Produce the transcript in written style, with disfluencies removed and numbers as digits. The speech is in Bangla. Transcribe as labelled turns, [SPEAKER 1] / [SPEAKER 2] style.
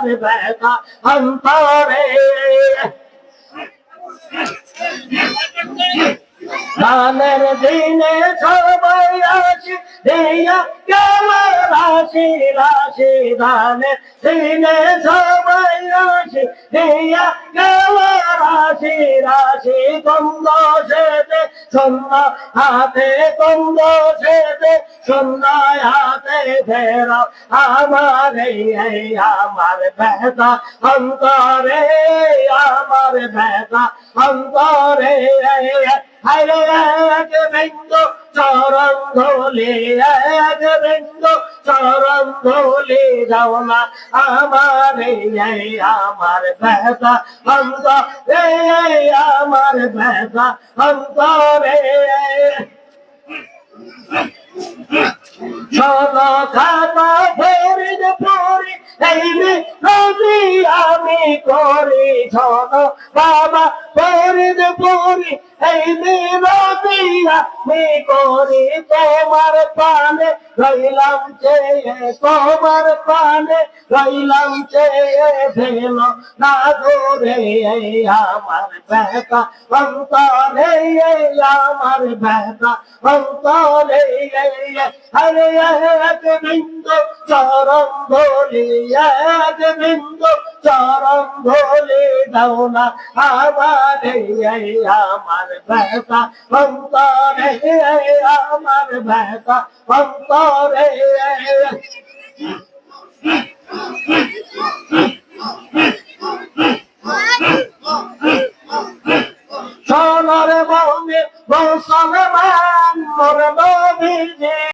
[SPEAKER 1] আমার ব্যথা অন্তরে দানের দিনে সবাই আসি দিয়া কেমন রাশি রাশি দানের দিনে সবাই আসি দিয়া কেমন রাশি রাশি কন্দ সেতে শূন্য হাতে কন্দ সেতে শূন্য হাতে ফেরাও আমার আমার ব্যথা অন্তরে আমার ব্যথা অন্তরে হায়রে এক বিন্দু চরণ ধুলি এক বিন্দু চরণ ধুলি যাও না আমার আমার ব্যথা অন্তরে আমার ব্যথা অন্তরে শোনো খাতা ফরিদ পড়ি এই নদী আমি করি শোনো বাবা ফরিদ পড়ি এই নদী আমি করি তোমার পানে রইলাম চেয়ে তোমার পানে রইলাম চেয়ে ফেল না দূরে আমার ব্যথা অন্তরে আমার ব্যথা অন্তরে হরে এক বিন্দু চরণ ধুলি এক বিন্দু চরণ ধুলি দাও না আমার আমার ব্যথা অন্তরে আমার ব্যথা অন্তরে